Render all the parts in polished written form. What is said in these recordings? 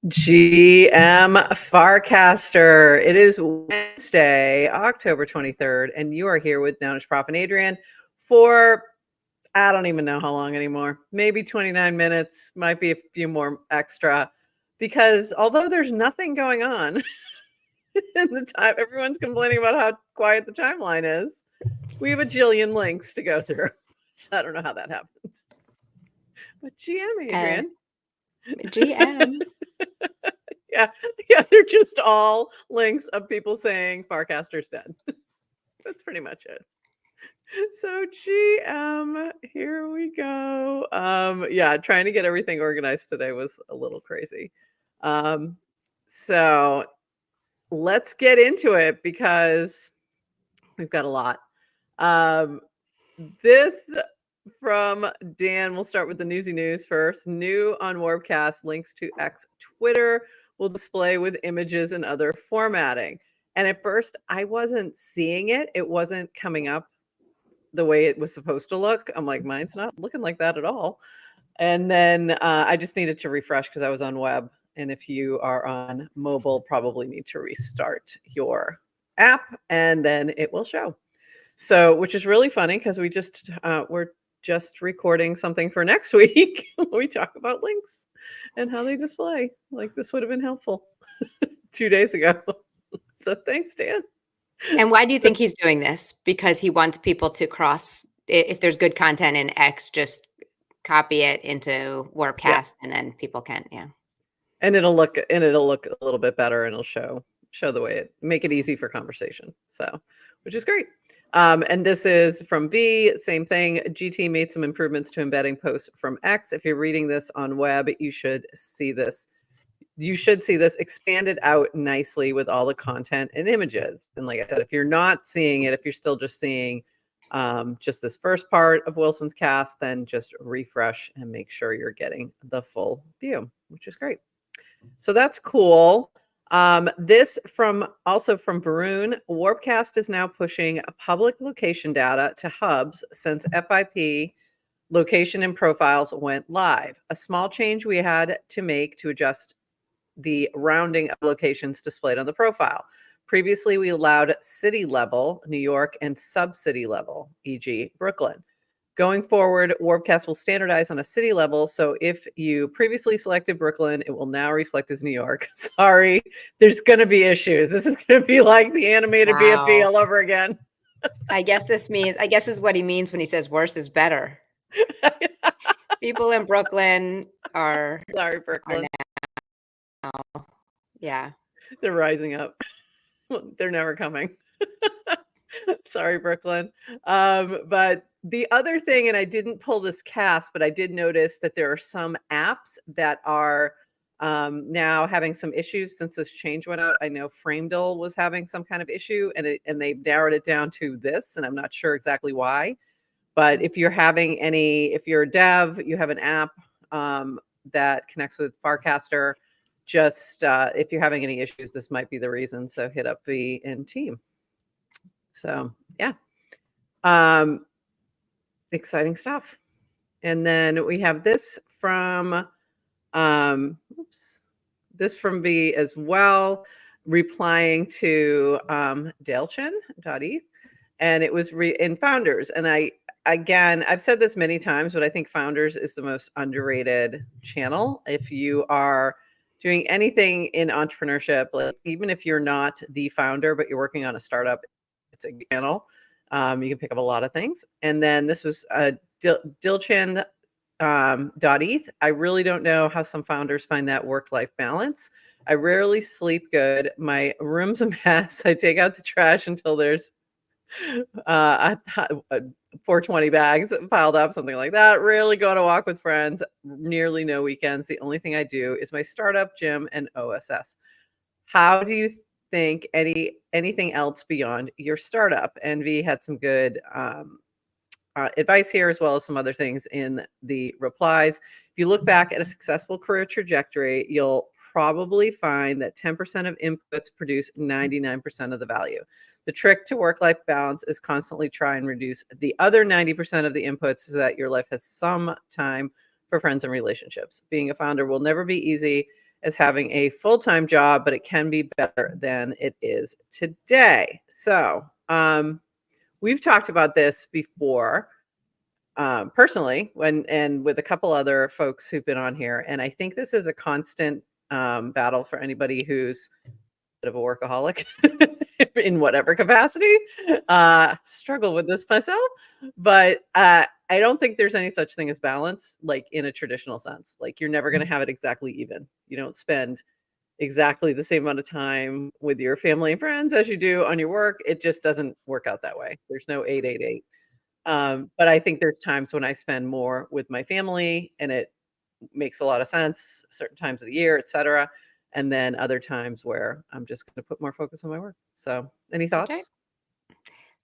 GM Farcaster. It is Wednesday, October 23rd, and you are here with Downish Prof and Adrian for, I don't even know how long anymore. Maybe 29 minutes, might be a few more extra, because although there's nothing going on in the time, everyone's complaining about how quiet the timeline is. We have a jillion links to go through. So I don't know how that happens. But GM, Adrian. GM. Yeah, they're just all links of people saying Farcaster's dead. That's pretty much it. So GM, here we go. Yeah, trying to get everything organized today was a little crazy. So let's get into it because we've got a lot. This from Dan. We'll start with the newsy news first. New on Warpcast, links to X Twitter will display with images and other formatting. And at first, I wasn't seeing it. It wasn't coming up the way it was supposed to look. I'm like, mine's not looking like that at all. And then I just needed to refresh because I was on web. And if you are on mobile, probably need to restart your app and then it will show. So, which is really funny because we're just recording something for next week. We talk about links and how they display. Like this would have been helpful 2 days ago. So thanks, Dan. And why do you think he's doing this? Because he wants people to cross, if there's good content in X, just copy it into Warpcast and then people can, And it'll look a little bit better and it'll show the way make it easy for conversation. So, which is great. And this is from V, same thing. GT made some improvements to embedding posts from X. If you're reading this on web, you should see this. You should see this expanded out nicely with all the content and images. And like I said, if you're not seeing it, if you're still just seeing just this first part of Wilson's cast, then just refresh and make sure you're getting the full view, which is great. So that's cool. This also from Varun. Warpcast is now pushing public location data to hubs since FIP location and profiles went live. A small change we had to make to adjust the rounding of locations displayed on the profile. Previously, we allowed city level, New York, and sub-city level, e.g. Brooklyn. Going forward, Warpcast will standardize on a city level. So if you previously selected Brooklyn, it will now reflect as New York. Sorry, there's going to be issues. This is going to be like the animated BFB all over again. I guess is what he means when he says worse is better. People in Brooklyn are sorry, Brooklyn. Are now, yeah, they're rising up. They're never coming. Sorry, Brooklyn. But the other thing, and I didn't pull this cast, but I did notice that there are some apps that are now having some issues since this change went out. I know FrameDull was having some kind of issue, and they narrowed it down to this, and I'm not sure exactly why. But if you're if you're a dev, you have an app that connects with Farcaster, just if you're having any issues, this might be the reason. So hit up V and team. So yeah, exciting stuff. And then we have this from this from V as well, replying to Dalchin.eth, and it was in Founders. And I've said this many times, but I think Founders is the most underrated channel. If you are doing anything in entrepreneurship, like even if you're not the founder, but you're working on a startup, it's a channel. You can pick up a lot of things. And then this was Dilchin.eth. I really don't know how some founders find that work-life balance. I rarely sleep good. My room's a mess. I take out the trash until there's 420 bags piled up, something like that. Rarely go on a walk with friends. Nearly no weekends. The only thing I do is my startup, gym, and OSS. How do you think anything else beyond your startup? And V had some good advice here, as well as some other things in the replies. If you look back at a successful career trajectory, you'll probably find that 10% of inputs produce 99% of the value. The trick to work-life balance is constantly try and reduce the other 90% of the inputs so that your life has some time for friends and relationships. Being a founder will never be easy, as having a full-time job, but it can be better than it is today. So, we've talked about this before, personally, and with a couple other folks who've been on here, and I think this is a constant battle for anybody who's a bit of a workaholic in whatever capacity. Struggle with this myself, but I don't think there's any such thing as balance, like in a traditional sense. Like you're never going to have it exactly even. You don't spend exactly the same amount of time with your family and friends as you do on your work. It just doesn't work out that way. There's no 888. But I think there's times when I spend more with my family and it makes a lot of sense, certain times of the year, etc. And then other times where I'm just going to put more focus on my work. So, any Okay. thoughts?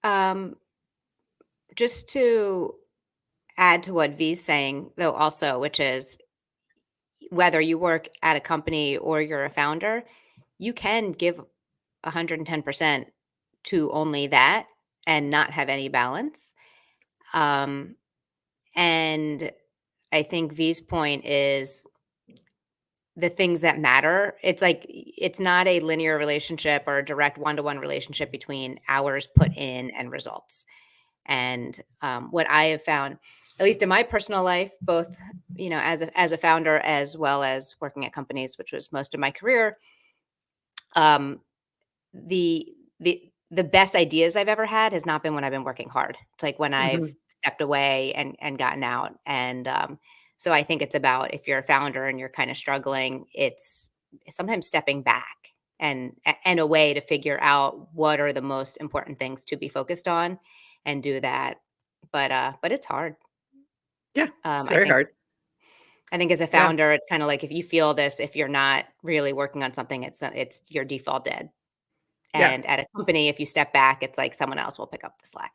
Um, just to add to what V's saying, though, also, which is whether you work at a company or you're a founder, you can give 110% to only that and not have any balance. Um, and I think V's point is the things that matter. It's like it's not a linear relationship or a direct one-to-one relationship between hours put in and results. And what I have found, at least in my personal life, both as a founder as well as working at companies, which was most of my career, um, the the best ideas I've ever had has not been when I've been working hard. It's like when I've Mhm. stepped away and gotten out. And so I think it's about if you're a founder and you're kind of struggling, it's sometimes stepping back and a way to figure out what are the most important things to be focused on and do that. But it's hard. Yeah, Um, it's I very think hard. I think as a Yeah, founder, it's kind of like if you feel this, if you're not really working on something, it's your default dead. yeah. And at a company, if you step back, it's like someone else will pick up the slack.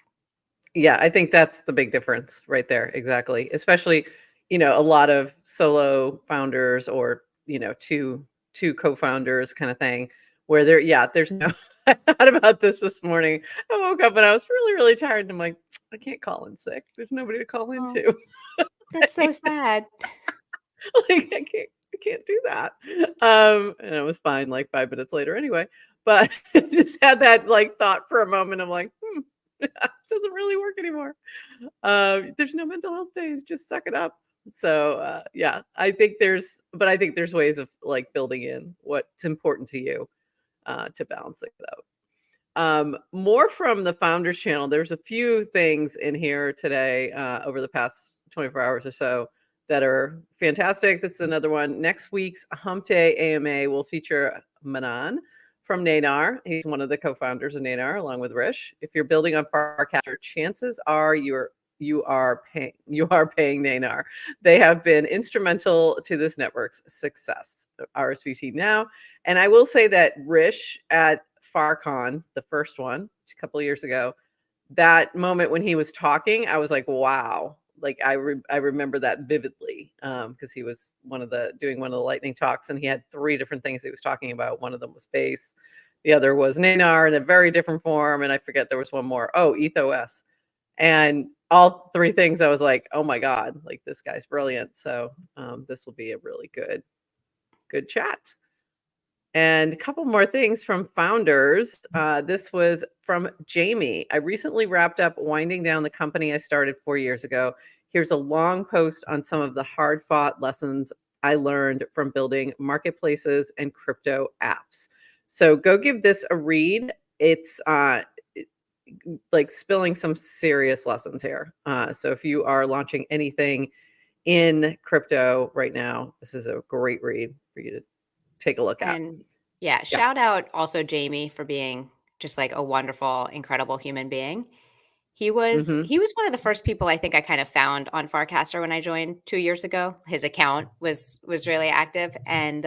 Yeah, I think that's the big difference right there, exactly. Especially, a lot of solo founders or, 2 co-founders kinda thing where there's no I thought about this morning. I woke up and I was really, really tired, and I'm like, "I can't call in sick. There's nobody to call Oh, into." that's so sad. Like, I can't do that. And I was fine, like, 5 minutes later anyway, but just had that, like, thought for a moment. I'm like, "Hmm, it doesn't really work anymore." There's no mental health days, just suck it up. So, yeah, I think there's ways of, like, building in what's important to you, to balance things out. More from the Founders Channel. There's a few things in here today, over the past 24 hours or so that are fantastic. This is another one. Next week's Hump Day AMA will feature Manan from Nanar. He's one of the co-founders of Nanar, along with Rish. If you're building on Farcaster, chances are you are paying Nanar. They have been instrumental to this network's success. RSVP now. And I will say that Rish at FarCon, the first one, a couple of years ago, that moment when he was talking, I was like, "Wow." Like, I remember that vividly, because he was doing one of the lightning talks, and he had 3 different things he was talking about. One of them was space, the other was Nanar in a very different form, and I forget there was one more. Oh, EthOS. And all 3 things, I was like, "Oh my god, like, this guy's brilliant." So, this will be a really good chat. And a couple more things from founders. This was from Jamie. I recently wrapped up winding down the company I started 4 years ago. Here's a long post on some of the hard fought lessons I learned from building marketplaces and crypto apps. So go give this a read. It's like spilling some serious lessons here. So if you are launching anything in crypto right now, this is a great read for you to take a look at. And yeah, Yeah. shout out also Jamie for being just like a wonderful, incredible human being. He was Mhm. he was one of the first people I think I kind of found on Farcaster when I joined 2 years ago. His account was really active, and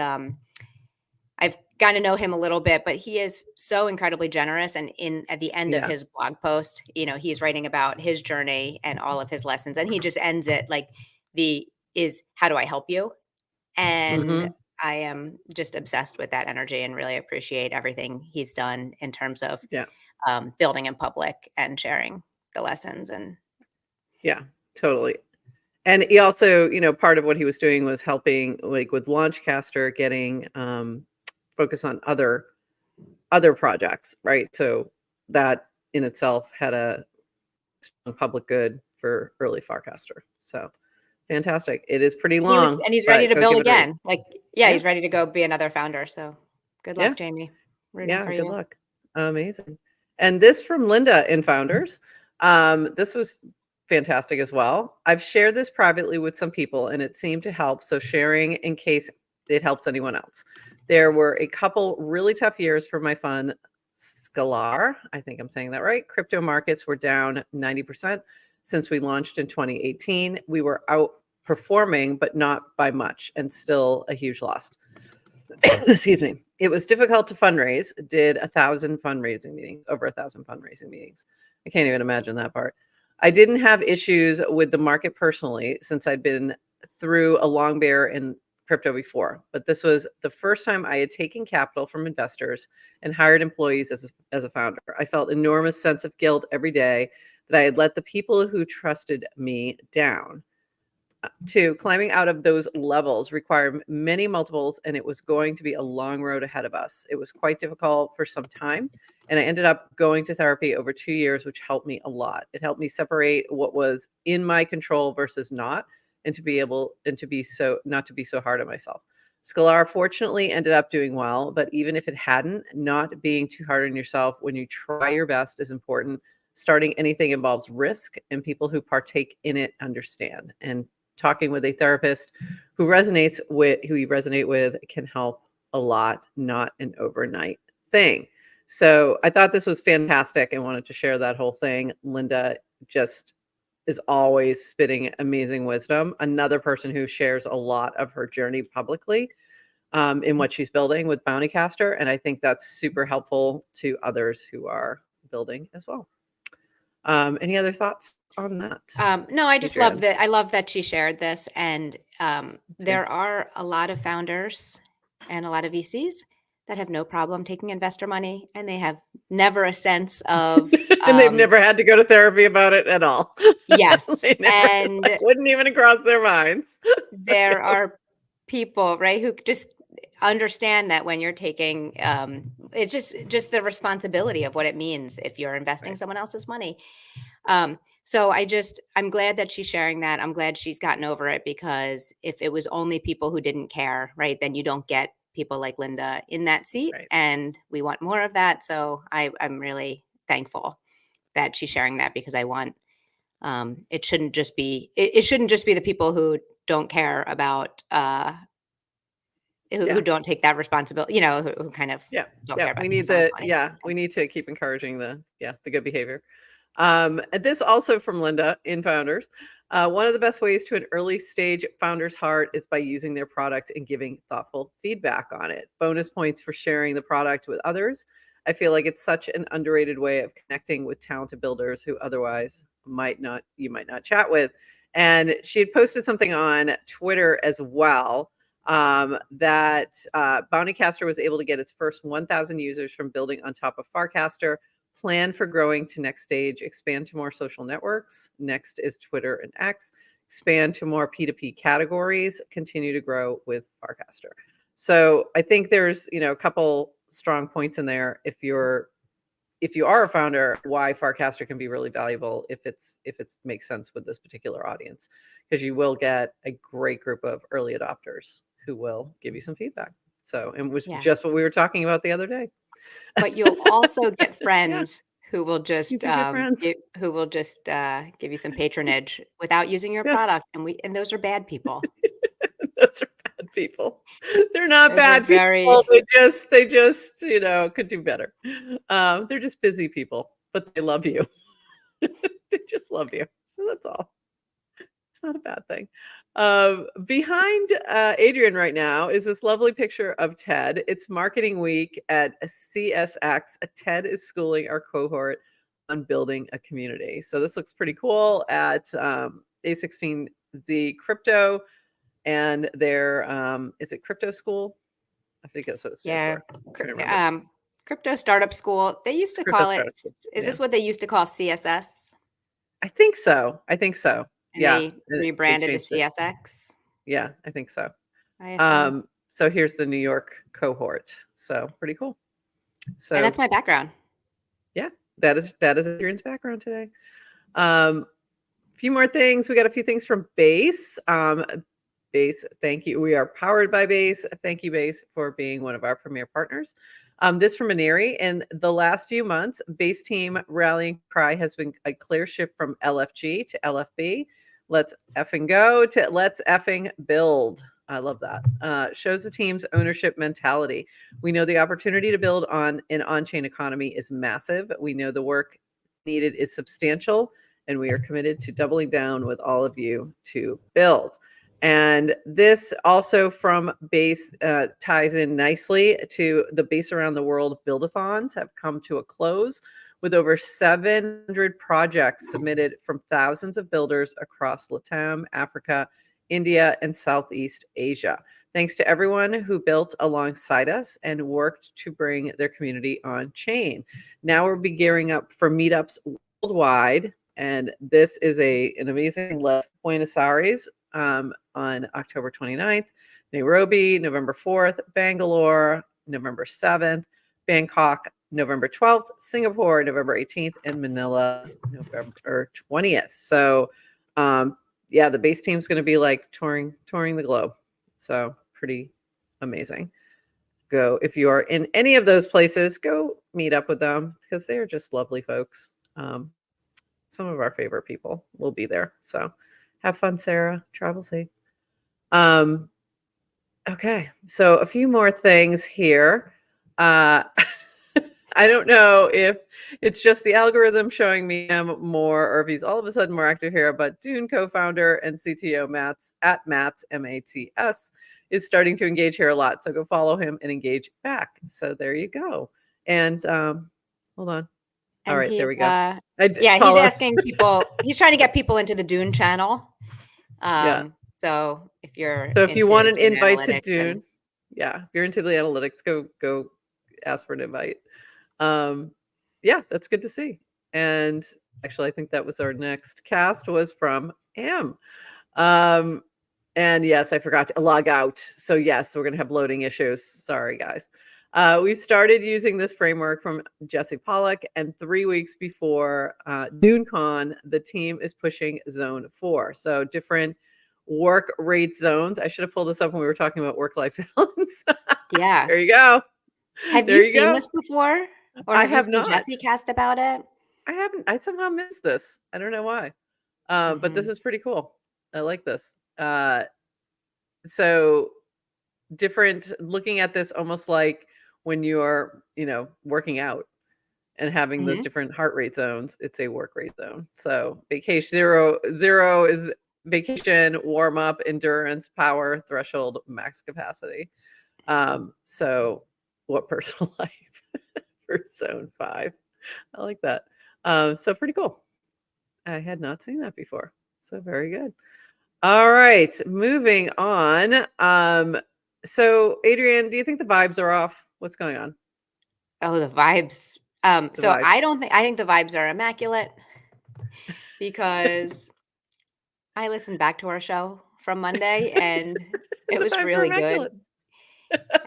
I've gotten to know him a little bit, but he is so incredibly generous. And in at the end of Yeah. his blog post, he's writing about his journey and all of his lessons, and he just ends it like the is how do I help you? And Mhm. I am just obsessed with that energy and really appreciate everything he's done in terms of Yeah. building in public and sharing the lessons. And Yeah. Totally. And he also, part of what he was doing was helping, like with Launchcaster, getting focus on other projects, right? So that in itself had a public good for early Farcaster. So fantastic. It is pretty long, he's ready but to go build give it a read. again. Like, yeah, Yeah, he's ready to go be another founder. So good yeah, luck, Jamie. Rooting yeah. for Good you. luck. Amazing. And this from Linda in Founders. This was fantastic as well. I've shared this privately with some people and it seemed to help. So sharing in case it helps anyone else. There were a couple really tough years for my fund, Scalar. I think I'm saying that right. Crypto markets were down 90% since we launched in 2018. We were outperforming, but not by much, and still a huge loss. Excuse me. It was difficult to fundraise. Did 1,000 fundraising meetings, over 1,000 fundraising meetings. I can't even imagine that part. I didn't have issues with the market personally since I'd been through a long bear in crypto before, but this was the first time I had taken capital from investors and hired employees as a founder. I felt enormous sense of guilt every day that I had let the people who trusted me down. Two, climbing out of those levels required many multiples, and it was going to be a long road ahead of us. It was quite difficult for some time, and I ended up going to therapy over 2 years, which helped me a lot. It helped me separate what was in my control versus not, and to be able and to be so not to be so hard on myself. Scalar fortunately ended up doing well, but even if it hadn't, not being too hard on yourself when you try your best is important. Starting anything involves risk, and people who partake in it understand. And talking with a therapist who you resonate with can help a lot, not an overnight thing. So I thought this was fantastic and wanted to share that whole thing. Linda just is always spitting amazing wisdom. Another person who shares a lot of her journey publicly in what she's building with Bountycaster. And I think that's super helpful to others who are building as well. Any other thoughts on that? No, I just love Adrienne? that. I love that she shared this. And Too. there are a lot of founders and a lot of VCs that have no problem taking investor money, and they have never a sense of And they've never had to go to therapy about it at all. yes. They never, And wouldn't even cross their minds. there are people, right, who just understand that when you're taking it's just the responsibility of what it means if you're investing Right. someone else's money. So I'm glad that she's sharing that. I'm glad she's gotten over it, because if it was only people who didn't care, right, then you don't get people like Linda in that seat, Right. and we want more of that. So I'm really thankful that she's sharing that, because I want it shouldn't just be it shouldn't just be the people who don't care about who Yeah. don't take that responsibility, who kind of Yeah. don't Yeah. care about someone's money. We need to keep encouraging the good behavior. And this also from Linda in Founders. One of the best ways to an early stage founder's heart is by using their product and giving thoughtful feedback on it. Bonus points for sharing the product with others. I feel like it's such an underrated way of connecting with talented builders who otherwise you might not chat with. And she had posted something on Twitter as well, that Bountycaster was able to get its first 1,000 users from building on top of Farcaster. Plan for growing to next stage, expand to more social networks. Next is Twitter and X. Expand to more P2P categories. Continue to grow with Farcaster. So I think there's a couple strong points in there. If you are a founder, why Farcaster can be really valuable if it makes sense with this particular audience, because you will get a great group of early adopters who will give you some feedback. So, and was Yeah. just what we were talking about the other day. But you'll also get Yeah, friends who will you just do get friends. give you some patronage without using your Yes. product, and those are bad people. Those are bad people. They're not Those are bad people. very They just, could do better. They're just busy people, but they love you. They just love you. That's all. It's not a bad thing. Behind Adrienne right now is this lovely picture of Ted. It's marketing week at CSX. Ted is schooling our cohort on building a community. So this looks pretty cool at A16Z Crypto, and their is it Crypto School? I think that's what it stands yeah. for. I'm trying to remember. Crypto startup school. They used to Crypto call it. Startup School. Is Yeah. this what they used to call CSS? I think so. And Yeah, they they rebranded to changed it. CSX, Yeah, I think so. I assume. So here's the New York cohort. So pretty cool. And So that's my background. yeah, that is Adrian's background today. A few more things. We got a few things from Base. Base, thank you. We are powered by Base. Thank you, Base, for being one of our premier partners. This from Maneri. In the last few months, Base team rallying cry has been a clear shift from LFG to LFB. Let's effing go to let's effing build. I love that. Shows the team's ownership mentality. We know the opportunity to build on an on-chain economy is massive. We know the work needed is substantial, and we are committed to doubling down with all of you to build. And this also from Base ties in nicely to the Base Around the World build-a-thons have come to a close with over 700 projects submitted from thousands of builders across LATAM, Africa, India, and Southeast Asia. Thanks to everyone who built alongside us and worked to bring their community on chain. Now we'll be gearing up for meetups worldwide, and this is an amazing list. Buenos Aires on October 29th, Nairobi, November 4th, Bangalore, November 7th, Bangkok, November 12th, Singapore, November 18th, and Manila, November 20th. So, yeah, the Base team's going to be like touring the globe. So pretty amazing. Go if you are in any of those places, go meet up with them because they are just lovely folks. Some of our favorite people will be there. So have fun, Sarah. Travel safe. Okay, so a few more things here. I don't know if it's just the algorithm showing me him more or if he's all of a sudden more active here, but Dune co-founder and CTO Mats at Mats, M-A-T-S, is starting to engage here a lot. So go follow him and engage back. So there you go. And hold on. All And right, there he's we go. yeah, he's Follow. asking people, he's trying to get people into the Dune channel. Yeah. So if you're So if you into want an Dune invite to analytics Dune, yeah, if you're into the analytics, go ask for an invite. Yeah, that's good to see. And actually, I think that was our next cast was from Am. And yes, I forgot to log out. So yes, we're gonna have loading issues. Sorry, guys. We started using this framework from Jesse Pollock, and 3 weeks before DuneCon, the team is pushing Zone 4. So different work rate zones. I should have pulled this up when we were talking about work-life balance. yeah. There you go. Have There you you seen go. this before? Or I have you have seen not. Jesse cast about it? I haven't. I somehow missed this. I don't know why. But this is pretty cool. I like this. So different looking at this almost like when you're, working out and having those Mhm. different heart rate zones, it's a work rate zone. So vacation zero is vacation, warm up, endurance, power, threshold, max capacity. So what personal life for zone 5? I like that. So pretty cool. I had not seen that before. So very good. All right, moving on. So Adrian, do you think the vibes are off? What's going on? Oh, the vibes. The So vibes. I think the vibes are immaculate because I listened back to our show from Monday and it The was vibes are really good. immaculate.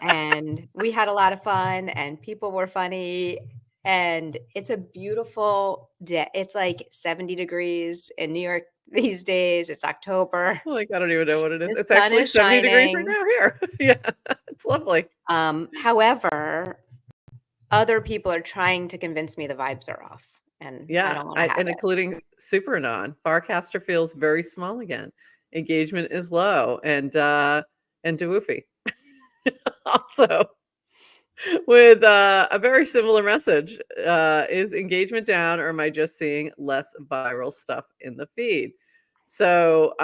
And we had a lot of fun and people were funny and it's a beautiful day. It's like 70 degrees in New York these days. It's October. Like, I don't even know what it is. The It's sun actually is 70 degrees right shining. now here. Yeah, it's lovely. However, other people are trying to convince me the vibes are off, and I Yeah, don't wanna have and it. including super anon. Farcaster feels very small again. Engagement is low and Dwoofy. Also, with a very similar message. Is engagement down or am I just seeing less viral stuff in the feed? So,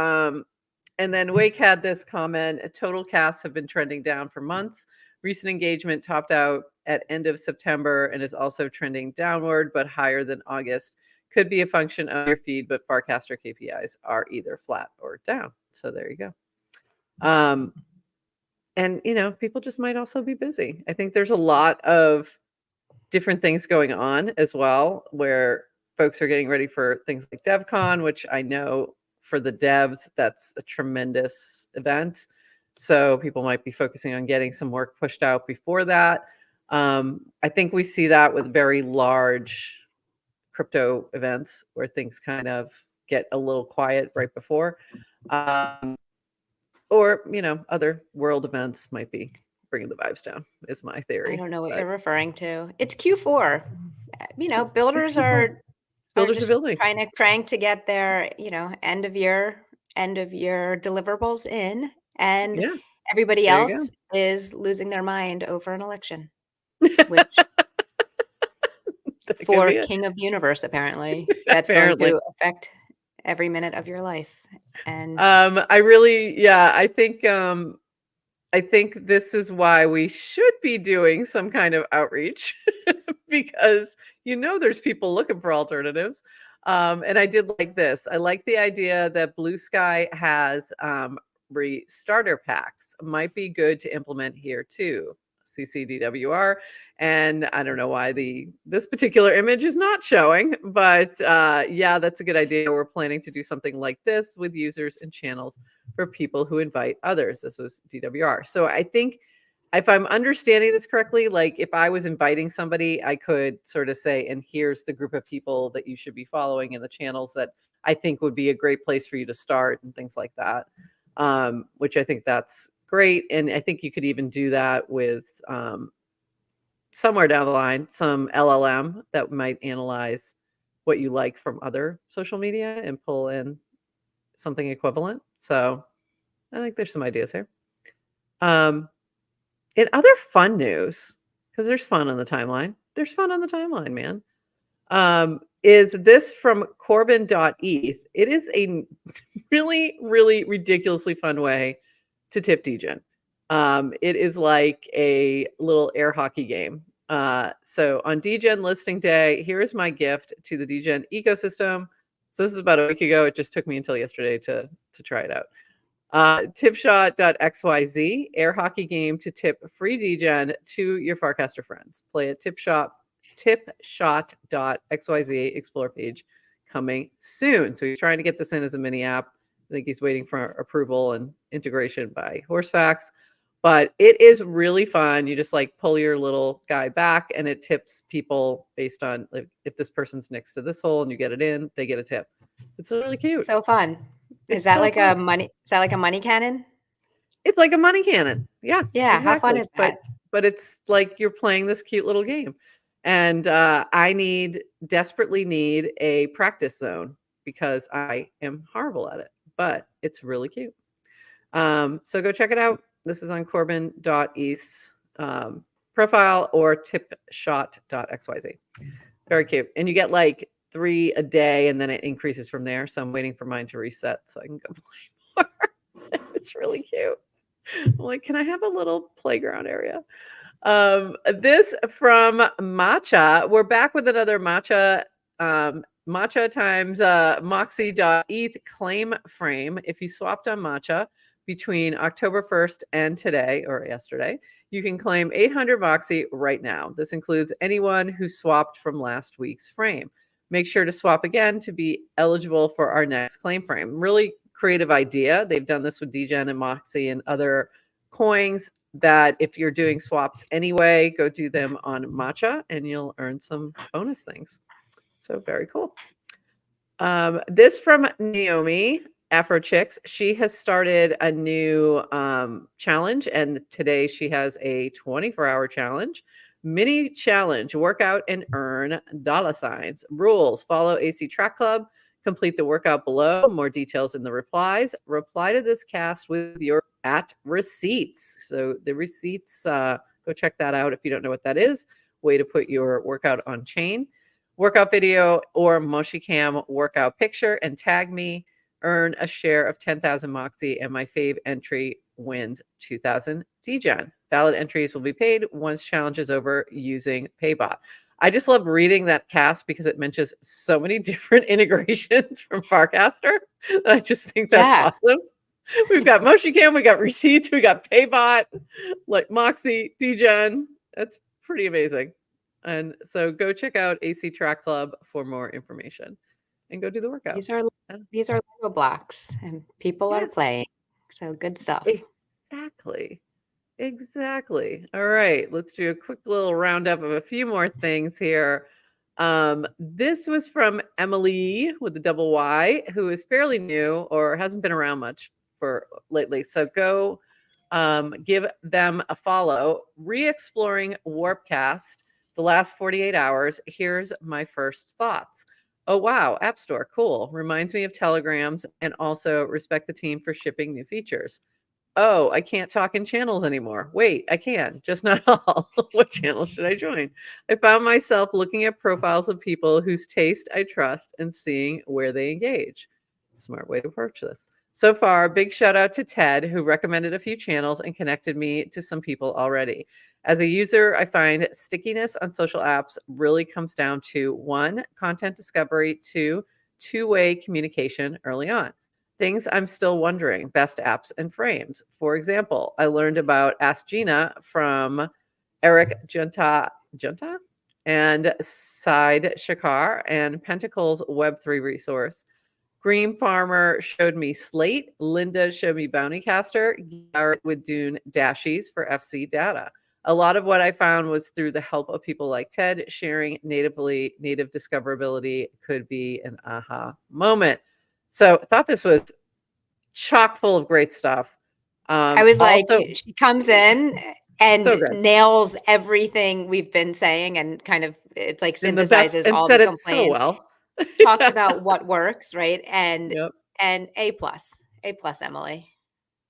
and then Wake had this comment, total casts have been trending down for months. Recent engagement topped out at end of September and is also trending downward, but higher than August. Could be a function of your feed, but Farcaster KPIs are either flat or down. So there you go. And people just might also be busy. I think there's a lot of different things going on as well, where folks are getting ready for things like DevCon, which I know for the devs, that's a tremendous event. So people might be focusing on getting some work pushed out before that. I think we see that with very large crypto events where things kind of get a little quiet right before. Or, other world events might be bringing the vibes down, is my I theory. don't know what But you're referring to. It's Q4. it's Builders Q4. are Builders are just building. trying to crank to get their, end of year deliverables in, and Yeah, everybody there you else is losing their mind over an election, go. which That could for be it. king of the universe, apparently, that's going Apparently. to affect every minute of your life. And I really, yeah, I think this is why we should be doing some kind of outreach because there's people looking for alternatives. And I did like this. I like the idea that Blue Sky has starter packs. Might be good to implement here too. CCDWR. And I don't know why this particular image is not showing, but yeah, that's a good idea. We're planning to do something like this with users and channels for people who invite others. This was DWR. So I think if I'm understanding this correctly, like if I was inviting somebody, I could sort of say, and here's the group of people that you should be following and the channels that I think would be a great place for you to start and things like that. Which I think that's great. And I think you could even do that with somewhere down the line, some LLM that might analyze what you like from other social media and pull in something equivalent. So I think there's some ideas here. In other fun news, because there's fun on the timeline. There's fun on the timeline, man. Is this from Corbin.eth? It is a really, really ridiculously fun way to tip DGen. It is like a little air hockey game. So on DGen listing day, here is my gift to the DGen ecosystem. So this is about a week ago. It just took me until yesterday to try it out. Tipshot.xyz, air hockey game to tip free DGen to your Farcaster friends. Play at tipshot.xyz explore page coming soon. So he's trying to get this in as a mini app. I think he's waiting for approval and integration by Horsefax. But it is really fun. You just like pull your little guy back and it tips people based on if this person's next to this hole and you get it in, they get a tip. It's really cute. so fun. It's so fun. Is that like a money cannon? It's like a money cannon. Yeah, Yeah, how fun exactly. is that? But it's like you're playing this cute little game. And I desperately need a practice zone because I am horrible at it, but it's really cute. So go check it out. This is on Corbin.eth's profile or tipshot.xyz. Very cute. And you get like 3 a day and then it increases from there. So I'm waiting for mine to reset so I can go play more. It's really cute. I'm like, can I have a little playground area? This from Matcha. We're back with another Matcha. Matcha times Moxie.eth claim frame. If you swapped on Matcha between October 1st and today or yesterday, you can claim 800 Moxie right now. This includes anyone who swapped from last week's frame. Make sure to swap again to be eligible for our next claim frame. Really creative idea. They've done this with DGen and Moxie and other coins that if you're doing swaps anyway, go do them on Matcha and you'll earn some bonus things. So very cool. This from Naomi, Afro Chicks. She has started a new challenge, and today she has a 24-hour challenge. Mini challenge, workout and earn $signs. Rules, follow AC Track Club. Complete the workout below. More details in the replies. Reply to this cast with your @receipts. So the receipts, go check that out if you don't know what that is. Way to put your workout on chain. Workout video or MoshiCam workout picture and tag me. Earn a share of 10,000 Moxie and my fave entry wins 2,000 DGen. Valid entries will be paid once challenge is over using Paybot. I just love reading that cast because it mentions so many different integrations from Farcaster. I just think that's Yeah. awesome. We've got MoshiCam, we got receipts, we got Paybot, like Moxie, DGen. That's pretty amazing. And so go check out AC Track Club for more information and go do the workout. These are these are Lego blocks and people are Yes, playing. So good stuff. exactly. Exactly. All right, let's do a quick little roundup of a few more things here. This was from Emily with the double Y, who is fairly new or hasn't been around much for lately. So go give them a follow. Re-exploring Warpcast the last 48 hours. Here's my first thoughts. Oh wow, App Store, cool. Reminds me of Telegrams and also respect the team for shipping new features. Oh, I can't talk in channels anymore. Wait, I can, just not all. What channel should I join? I found myself looking at profiles of people whose taste I trust and seeing where they engage. Smart way to approach this. So far, big shout out to Ted, who recommended a few channels and connected me to some people already. As a user, I find stickiness on social apps really comes down to one, content discovery, two, two-way communication early on. Things I'm still wondering, best apps and frames. For example, I learned about Ask Gina from Eric Junta and Side Shakar and Pentacle's Web3 resource. Green Farmer showed me Slate. Linda showed me Bountycaster. Garrett with Dune Dashies for FC data. A lot of what I found was through the help of people like Ted sharing native discoverability could be an aha moment. So I thought this was chock full of great stuff. I was like, Also, she comes in so and good nails everything we've been saying and kind of it's like in the best synthesizes and all the said it so complaints, well. talks Yeah. about what works, right? Yep. And A plus, Emily.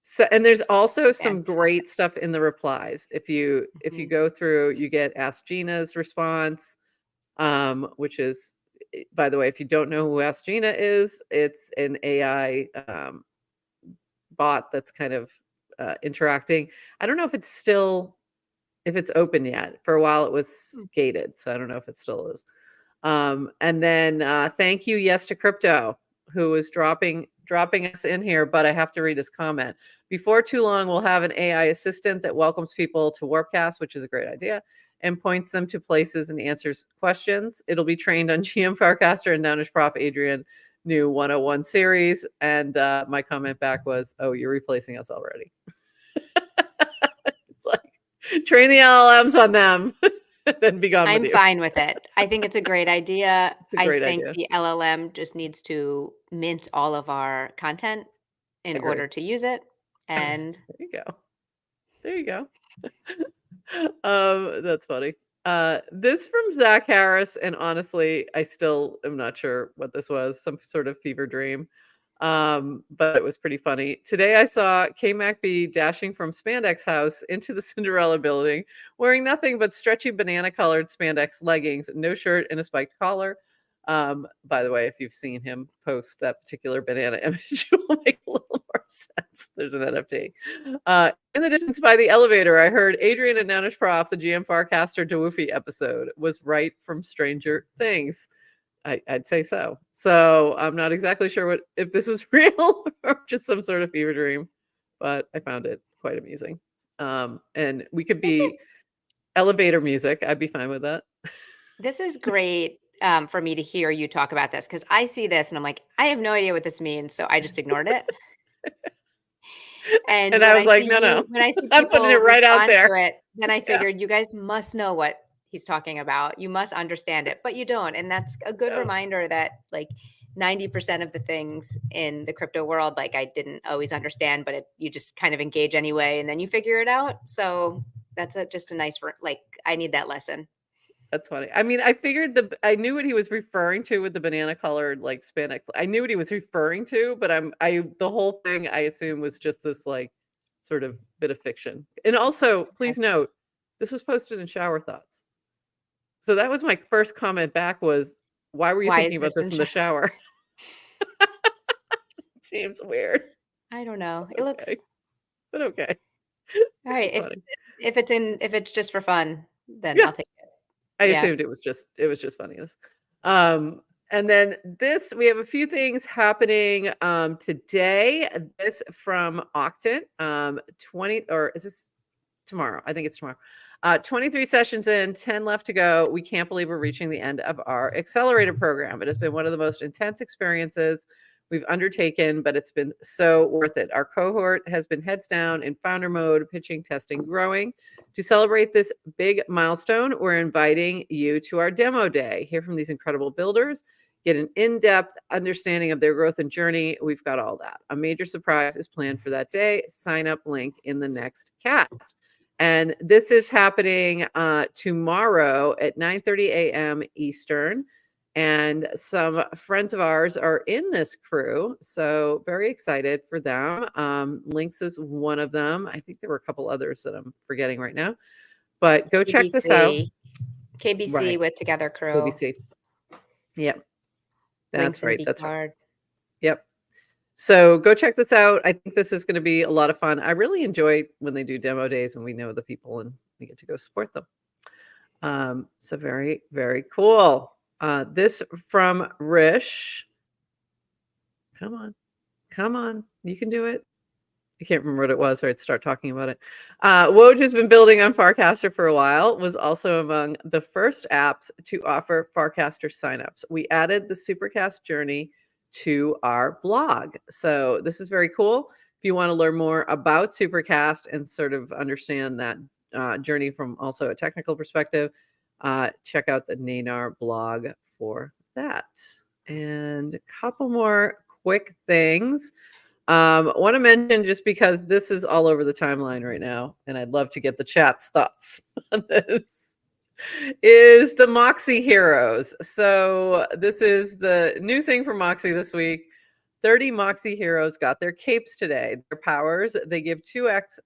So, and there's also some Fantastic. great stuff in the replies. If you Mhm. go through, you get Ask Gina's response, which is, by the way, if you don't know who Ask Gina is, it's an AI bot that's kind of interacting. I don't know if it's open yet. For a while, it was Mm. gated, so I don't know if it still is. And then thank you, yes to crypto, who is dropping us in here, but I have to read his comment. Before too long, we'll have an AI assistant that welcomes people to Warpcast, which is a great idea, and points them to places and answers questions. It'll be trained on GM Farcaster and Nounish Prof. Adrian new 101 series. And my comment back was, oh, you're replacing us already. It's like, train the LLMs on them, then be gone with I'm you. fine with it. I think it's a great idea. It's a I great think idea. the LLM just needs to mint all of our content in Agree. order to use it. And There you go. There you go. That's funny. This from Zach Harris, and honestly, I still am not sure what this was, some sort of fever dream. But it was pretty funny. Today I saw K MacB dashing from Spandex House into the Cinderella building, wearing nothing but stretchy banana colored spandex leggings, no shirt, and a spiked collar. By the way, if you've seen him post that particular banana image, it will make a little more sense. There's an NFT. In the distance by the elevator, I heard Adrian and Nanish Prof, the GM Farcaster Dewoofi episode, was right from Stranger Things. I'd say so. So I'm not exactly sure if this was real or just some sort of fever dream, but I found it quite amusing. And we could this is be elevator music. I'd be fine with that. this is great for me to hear you talk about this because I see this and I'm like, I have no idea what this means, so I just ignored it. And And I was like, no, no, when I see I'm putting it people right out respond there. to it, then I Yeah, figured you guys must know what he's talking about. You must understand it, but you don't. And that's a good no, reminder that like 90% of the things in the crypto world, like I didn't always understand, but you just kind of engage anyway, and then you figure it out. So that's just a nice, like, I need that lesson. that's funny. I mean, I knew what he was referring to with the banana colored like spandex. I knew what he was referring to, but the whole thing I assume was just this like sort of bit of fiction. And also, Okay. please note, this was posted in Shower Thoughts. So that was my first comment back was, why were you Why is thinking about this this in in the shower? Seems weird. I don't know. It looks Okay. But okay. all right. It's funny. If it's just for fun, then Yeah. I'll take it. I Yeah. assumed it was just funniness. And then we have a few things happening today. This from Octant, 20 or is this tomorrow? I think it's tomorrow. 23 sessions in, 10 left to go. We can't believe we're reaching the end of our accelerator program. It has been one of the most intense experiences we've undertaken, but it's been so worth it. Our cohort has been heads down in founder mode, pitching, testing, growing. To celebrate this big milestone, we're inviting you to our demo day. Hear from these incredible builders, get an in-depth understanding of their growth and journey. We've got all that. A major surprise is planned for that day. Sign up link in the next cast. And this is happening tomorrow at 9:30 a.m. Eastern. And some friends of ours are in this crew, so very excited for them. Lynx is one of them. I think there were a couple others that I'm forgetting right now, but go check this out. KBC Right. with Together Crew. KBC. Yep. Links That's in right. B That's right. card. Yep. So go check this out. I think this is going to be a lot of fun. I really enjoy when they do demo days and we know the people and we get to go support them. So very, very cool. This from Rish. Come on. Come on. You can do it. I can't remember what it was, or I'd start talking about it. Woj has been building on Farcaster for a while, was also among the first apps to offer Farcaster signups. We added the Supercast journey to our blog. So this is very cool. If you want to learn more about Supercast and sort of understand that journey from also a technical perspective, check out the Nanar blog for that. And a couple more quick things. Want to mention, just because this is all over the timeline right now, and I'd love to get the chat's thoughts on this, is the Moxie Heroes. So this is the new thing for Moxie this week. 30 Moxie Heroes got their capes today. Their powers, they give 2x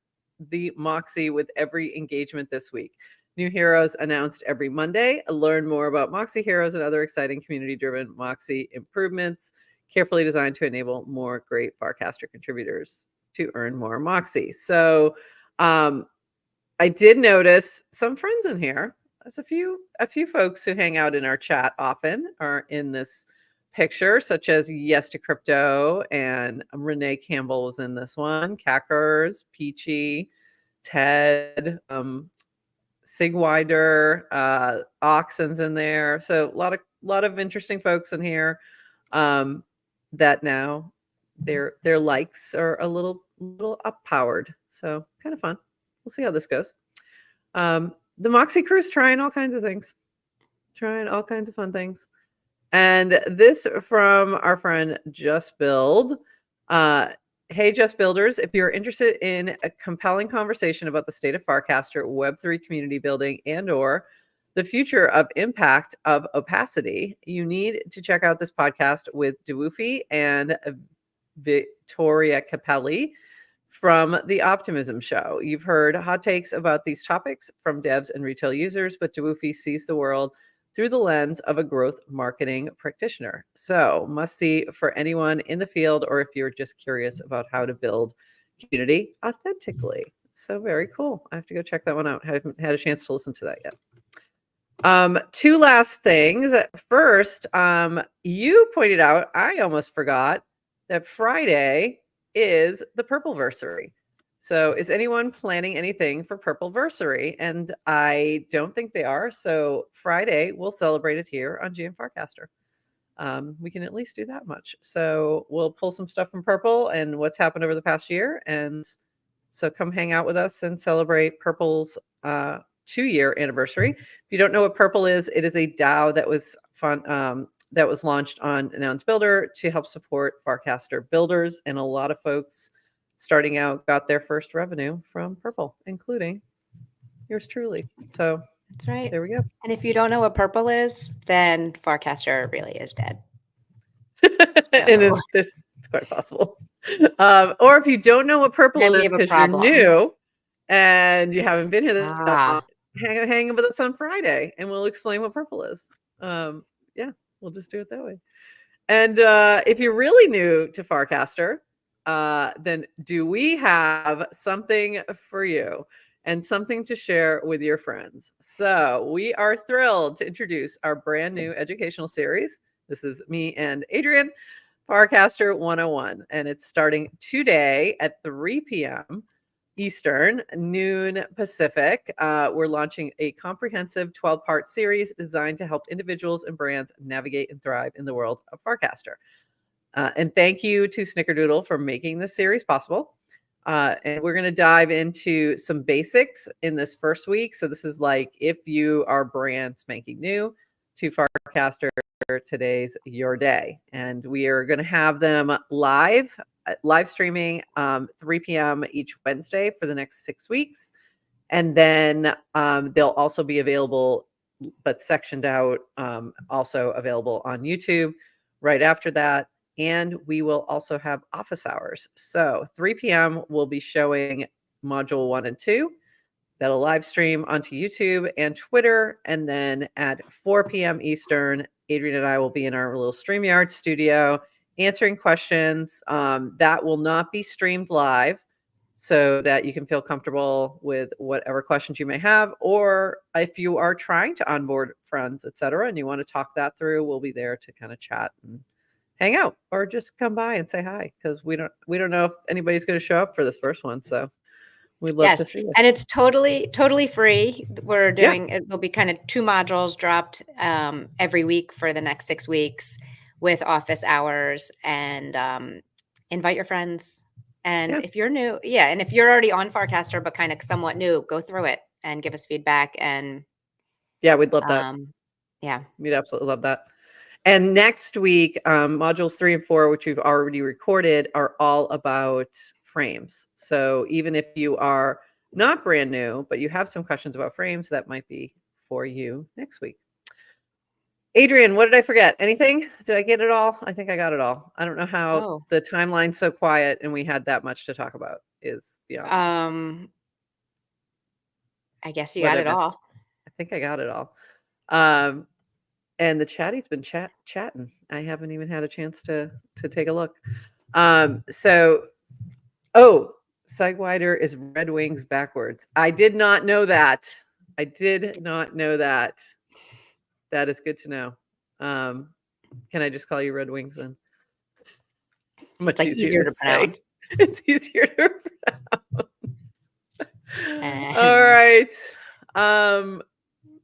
the Moxie with every engagement this week. New heroes announced every Monday. Learn more about Moxie Heroes and other exciting community-driven Moxie improvements, carefully designed to enable more great Farcaster contributors to earn more Moxie. So I did notice some friends in here. There's a few folks who hang out in our chat often are in this picture, such as Yes to Crypto, and Renee Campbell was in this one, Cackers, Peachy, Ted, Sigwider, Oxen's in there. So a lot of interesting folks in here. That now their likes are a little up powered. So kind of fun. We'll see how this goes. The Moxie crew's trying all kinds of things. Trying all kinds of fun things. And this from our friend Just Build. Hey, Just Builders, if you're interested in a compelling conversation about the state of Farcaster, Web3 community building, and/or the future of impact of opacity, you need to check out this podcast with Dewufi and Victoria Capelli from The Optimism Show. You've heard hot takes about these topics from devs and retail users, but Dewufi sees the world through the lens of a growth marketing practitioner. So must see for anyone in the field, or if you're just curious about how to build community authentically. So very cool. I have to go check that one out. I haven't had a chance to listen to that yet. Two last things. First, you pointed out, I almost forgot, that Friday is the Purpleversary. So is anyone planning anything for Purpleversary? And I don't think they are. So Friday, we'll celebrate it here on GM Farcaster. We can at least do that much. So we'll pull some stuff from Purple and what's happened over the past year. And so come hang out with us and celebrate Purple's 2-year anniversary. If you don't know what Purple is, it is a DAO that was that was launched on Announce Builder to help support Farcaster builders, and a lot of folks starting out got their first revenue from Purple, including yours truly. So that's right. There we go. And if you don't know what Purple is, then Farcaster really is dead. And it's quite possible. Or if you don't know what Purple is because you're new and you haven't been here, hang with us on Friday and we'll explain what Purple is. Yeah, we'll just do it that way. And if you're really new to Farcaster, then do we have something for you and something to share with your friends? So we are thrilled to introduce our brand new educational series. This is me and Adrian, Farcaster 101, and it's starting today at 3 p.m. Eastern, noon Pacific. We're launching a comprehensive 12-part series designed to help individuals and brands navigate and thrive in the world of Farcaster. And thank you to Snickerdoodle for making this series possible. And we're going to dive into some basics in this first week. So this is like if you are brand spanking new to Farcaster, today's your day. And we are going to have them live streaming 3 p.m. each Wednesday for the next 6 weeks. And then they'll also be available, but sectioned out, also available on YouTube right after that. And we will also have office hours. So 3 p.m. we'll be showing module 1 and 2. That'll live stream onto YouTube and Twitter. And then at 4 p.m. Eastern, Adrian and I will be in our little StreamYard studio answering questions. That will not be streamed live, so that you can feel comfortable with whatever questions you may have. Or if you are trying to onboard friends, etc., and you want to talk that through, we'll be there to kind of chat and hang out, or just come by and say hi, because we don't know if anybody's going to show up for this first one. So we'd love to Yes, see you. and it's totally free. We're Yeah. doing it will be kind of 2 modules dropped every week for the next 6 weeks with office hours, and invite your friends. And Yeah. if you're new, and if you're already on Farcaster but kind of somewhat new, go through it and give us feedback. And Yeah, we'd love that. Yeah, We'd absolutely love that. And next week, modules 3 and 4, which we've already recorded, are all about frames. So even if you are not brand new, but you have some questions about frames, that might be for you next week. Adrian, what did I forget? Anything? Did I get it all? I think I got it all. I don't know how the timeline's so quiet and we had that much to talk about is beyond. I guess you got it all. I think I got it all. And the chatty's been chatting. I haven't even had a chance to take a look. Segwider is Red Wings backwards. I did not know that. That is good to know. Can I just call you Red Wings then? It's like easier to pronounce. It's easier to pronounce. All right.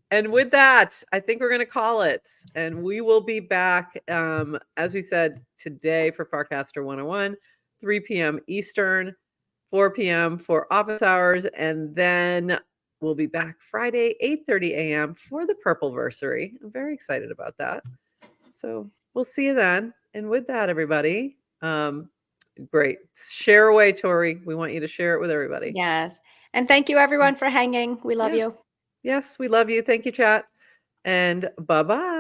And with that, I think we're going to call it. And we will be back, as we said, today for Farcaster 101, 3 p.m. Eastern, 4 p.m. for office hours. And then we'll be back Friday, 8:30 a.m. for the Purpleversary. I'm very excited about that. So we'll see you then. And with that, everybody, great. Share away, Tori. We want you to share it with everybody. Yes. And thank you, everyone, for hanging. We love you. Yes, we love you. Thank you, chat. And bye-bye.